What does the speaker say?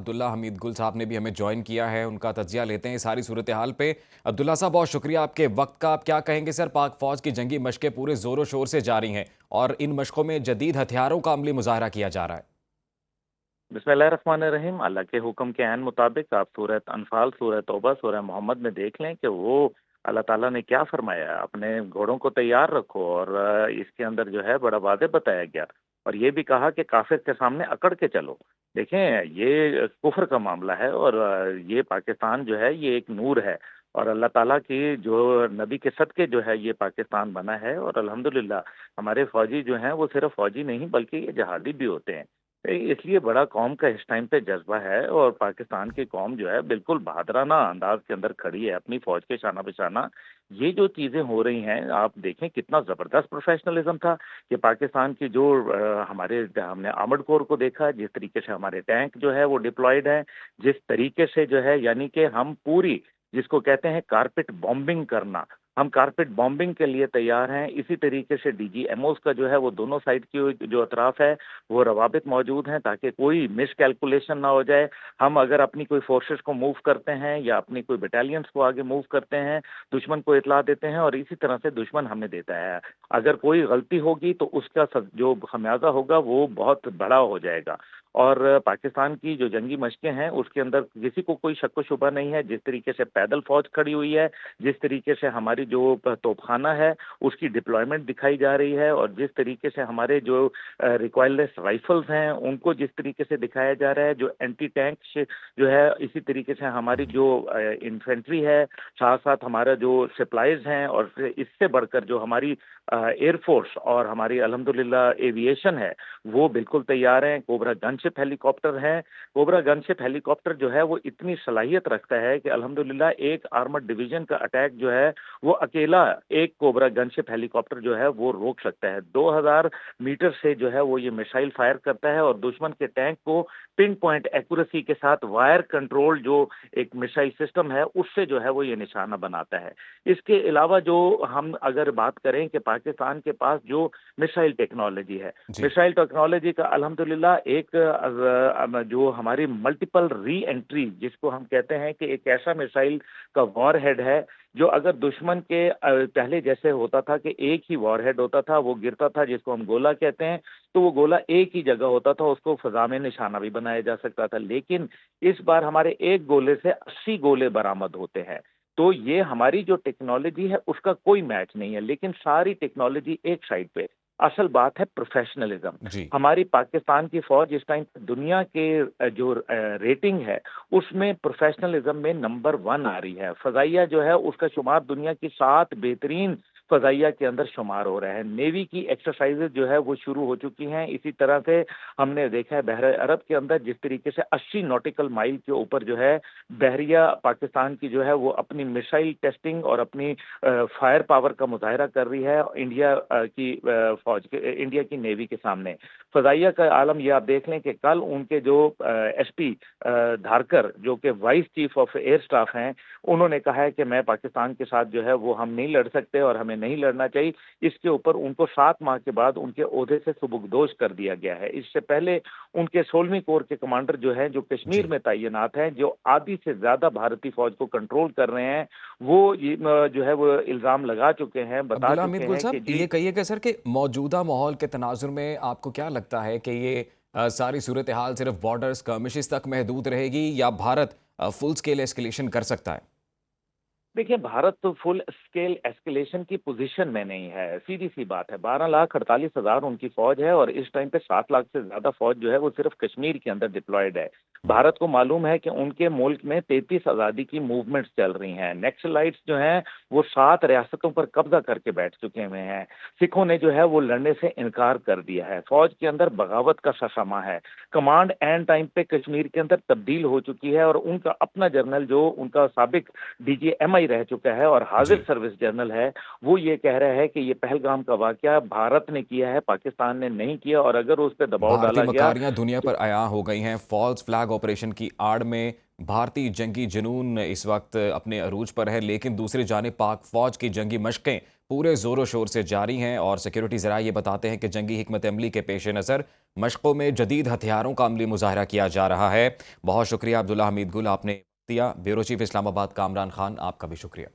عبداللہ حمید گل صاحب نے بھی ہمیں جوائن کیا ہے، ان کا تجزیہ لیتے ہیں ساری صورتحال پہ۔ عبداللہ صاحب بہت شکریہ آپ کے وقت کا۔ آپ کیا کہیں گے سر، پاک فوج کی جنگی مشقیں پورے زور و شور سے جاری ہیں اور ان مشقوں میں جدید ہتھیاروں کا عملی مظاہرہ کیا جا رہا ہے؟ بسم اللہ الرحمن الرحیم۔ اللہ کے حکم کے عین مطابق آپ سورہ انفال، سورہ توبہ، سورہ محمد میں دیکھ لیں کہ وہ اللہ تعالیٰ نے کیا فرمایا ہے۔ اپنے گھوڑوں کو تیار رکھو، اور اس کے اندر جو ہے بڑا واضح بتایا گیا، اور یہ بھی کہا کہ کافر کے سامنے اکڑ کے چلو۔ دیکھیں، یہ کفر کا معاملہ ہے، اور یہ پاکستان جو ہے یہ ایک نور ہے، اور اللہ تعالیٰ کی جو نبی کے صدقے جو ہے یہ پاکستان بنا ہے، اور الحمدللہ ہمارے فوجی جو ہیں وہ صرف فوجی نہیں بلکہ یہ جہادی بھی ہوتے ہیں۔ اس لیے بڑا قوم کا اس ٹائم پہ جذبہ ہے، اور پاکستان کی قوم جو ہے بالکل بہادرانہ انداز کے اندر کھڑی ہے اپنی فوج کے شانہ بشانہ۔ یہ جو چیزیں ہو رہی ہیں، آپ دیکھیں کتنا زبردست پروفیشنلزم تھا کہ پاکستان کی جو ہم نے آرمڈ کور کو دیکھا، جس طریقے سے ہمارے ٹینک جو ہے وہ ڈپلائیڈ ہیں، جس طریقے سے جو ہے یعنی کہ ہم پوری جس کو کہتے ہیں کارپٹ بامبنگ کرنا، ہم کارپٹ بامبنگ کے لیے تیار ہیں۔ اسی طریقے سے ڈی جی ایم اوز کا جو ہے وہ دونوں سائڈ کی جو اطراف ہے وہ روابط موجود ہیں تاکہ کوئی مس کیلکولیشن نہ ہو جائے۔ ہم اگر اپنی کوئی فورسز کو موو کرتے ہیں یا اپنی کوئی بٹالینز کو آگے موو کرتے ہیں، دشمن کو اطلاع دیتے ہیں، اور اسی طرح سے دشمن ہمیں دیتا ہے۔ اگر کوئی غلطی ہوگی تو اس کا جو خمیازہ ہوگا وہ بہت بڑا ہو جائے گا۔ اور پاکستان کی جو جنگی مشقیں ہیں اس کے اندر کسی کو کوئی شک و شبہ نہیں ہے، جس طریقے سے پیدل فوج کھڑی ہوئی ہے، جس طریقے سے ہماری جو توپ خانہ ہے اس کی ڈپلائمنٹ دکھائی جا رہی ہے، اور جس طریقے سے ہمارے جو ریکوائرلیس رائفلز ہیں ان کو جس طریقے سے دکھایا جا رہا ہے، جو اینٹی ٹینک جو ہے، اسی طریقے سے ہماری جو انفینٹری ہے، ساتھ ساتھ ہمارا جو سپلائیز ہیں، اور اس سے بڑھ کر جو ہماری ایئر فورس اور ہماری الحمدللہ ایویشن ہے وہ بالکل تیار ہیں۔ کوبرا گن شپ ہیلی کاپٹر ہیں۔ کوبرا گن شپ ہیلی کاپٹر جو ہے وہ اتنی صلاحیت رکھتا ہے کہ الحمدللہ ایک آرمڈ ڈویژن کا اٹیک جو ہے وہ اکیلا ایک کوبرا گن شپ ہیلی کاپٹر جو ہے وہ روک سکتا ہے۔ 2000 میٹر سے جو ہے وہ یہ میسائل فائر کرتا ہے، اور دشمن کے ٹینک کو پن پوائنٹ ایکوریسی کے ساتھ وائر کنٹرول جو ایک میسائل سسٹم ہے اس سے جو ہے وہ یہ نشانہ بناتا ہے۔ اس کے علاوہ جو ہم اگر بات کریں کہ پاکستان کے پاس جو میسائل ٹیکنالوجی ہے، جی میسائل ٹیکنالوجی کا الحمدللہ ایک جو ہماری ملٹیپل ری انٹری جس کو ہم کہتے ہیں کہ ایک ایسا میسائل کا وار ہیڈ ہے جو اگر دشمن کے پہلے جیسے ہوتا تھا کہ ایک ہی وار ہیڈ ہوتا تھا، وہ گرتا تھا جس کو ہم گولا کہتے ہیں، تو وہ گولا ایک ہی جگہ ہوتا تھا، اس کو فضا میں نشانہ بھی بنایا جا سکتا تھا، لیکن اس بار ہمارے ایک گولے سے 80 گولے برآمد ہوتے ہیں۔ تو یہ ہماری جو ٹیکنالوجی ہے اس کا کوئی میچ نہیں ہے، لیکن ساری ٹیکنالوجی ایک سائڈ پہ، اصل بات ہے پروفیشنلزم۔ جی ہماری پاکستان کی فوج اس ٹائم دنیا کے جو ریٹنگ ہے اس میں پروفیشنلزم میں نمبر 1 آ رہی ہے۔ فضائیہ جو ہے اس کا شمار دنیا کی 7 بہترین فضائیہ کے اندر شمار ہو رہا ہے۔ نیوی کی ایکسرسائزز جو ہے وہ شروع ہو چکی ہیں۔ اسی طرح سے ہم نے دیکھا ہے بحر عرب کے اندر جس طریقے سے 80 نوٹیکل مائل کے اوپر جو ہے بحریہ پاکستان کی جو ہے وہ اپنی میسائل ٹیسٹنگ اور اپنی فائر پاور کا مظاہرہ کر رہی ہے انڈیا کی فوج کے، انڈیا کی نیوی کے سامنے۔ فضائیہ کا عالم یہ آپ دیکھ لیں کہ کل ان کے جو ایس پی دھارکر جو کہ vice chief of air staff ہیں، انہوں نے کہا ہے کہ میں پاکستان کے ساتھ جو ہے وہ ہم نہیں لڑ سکتے اور ہمیں نہیں لڑنا چاہیے۔ اس کے اوپر ان کو 7 ماہ کے بعد ان کے عہدے سے سبکدوش کر دیا گیا ہے۔ اس سے پہلے ان کے 16ویں کور کے کمانڈر جو ہیں، جو کشمیر جی میں تعینات ہیں، جو آدھی سے زیادہ بھارتی فوج کو کنٹرول کر رہے ہیں، وہ جو ہے وہ الزام لگا چکے ہیں، بتا عبداللہ چکے حمید گل ہیں کہ صاحب، جی یہ کہیے کہ سر کہ موجودہ ماحول کے تناظر میں آپ کو کیا لگتا ہے کہ یہ ساری صورتحال صرف بارڈر سکرمشز تک محدود رہے گی یا بھارت فل سکیل ایسکیلیشن کر سکتا ہے؟ دیکھیں، بھارت تو فل اسکیل ایسکیلیشن کی پوزیشن میں نہیں ہے، سیدھی سی بات ہے۔ 12,48,000 ان کی فوج ہے، اور اس ٹائم پہ 7 لاکھ سے زیادہ فوج جو ہے وہ صرف کشمیر کے اندر ڈپلائیڈ ہے۔ بھارت کو معلوم ہے کہ ان کے ملک میں 33 آزادی کی موومنٹس چل رہی ہیں۔ نیکسلائٹس جو ہیں وہ 7 ریاستوں پر قبضہ کر کے بیٹھ چکے ہوئے ہیں۔ سکھوں نے جو ہے وہ لڑنے سے انکار کر دیا ہے۔ فوج کے اندر بغاوت کا سسما ہے۔ کمانڈ اینڈ ٹائم پہ کشمیر کے اندر تبدیل ہو چکی ہے، اور ان کا اپنا جنرل جو ان کا سابق ڈی جی ایم آئی رہ چکا ہے اور حاضر جی سروس جنرل ہے، وہ یہ کہہ رہا ہے کہ یہ پہلگام کا واقعہ بھارت نے کیا ہے، پاکستان نے نہیں کیا، اور اگر اس پہ دباؤ بھارتی ڈالا گیا مکاریاں دنیا تو پر عیاں ہو گئی ہیں فالس فلیگ آپریشن کی آڑ میں۔ بھارتی جنگی جنون اس وقت اپنے عروج پر ہے، لیکن دوسری جانب پاک فوج کی جنگی مشقیں پورے زور و شور سے جاری ہیں اور سیکیورٹی ذرائع یہ بتاتے ہیں کہ جنگی حکمت عملی کے پیش نظر مشقوں میں جدید ہتھیاروں کا عملی مظاہرہ کیا جا رہا ہے۔ بہت شکریہ عبداللہ حمید گل، آپ نے دیا۔ بیورو چیف اسلام آباد کامران خان، آپ کا بھی شکریہ۔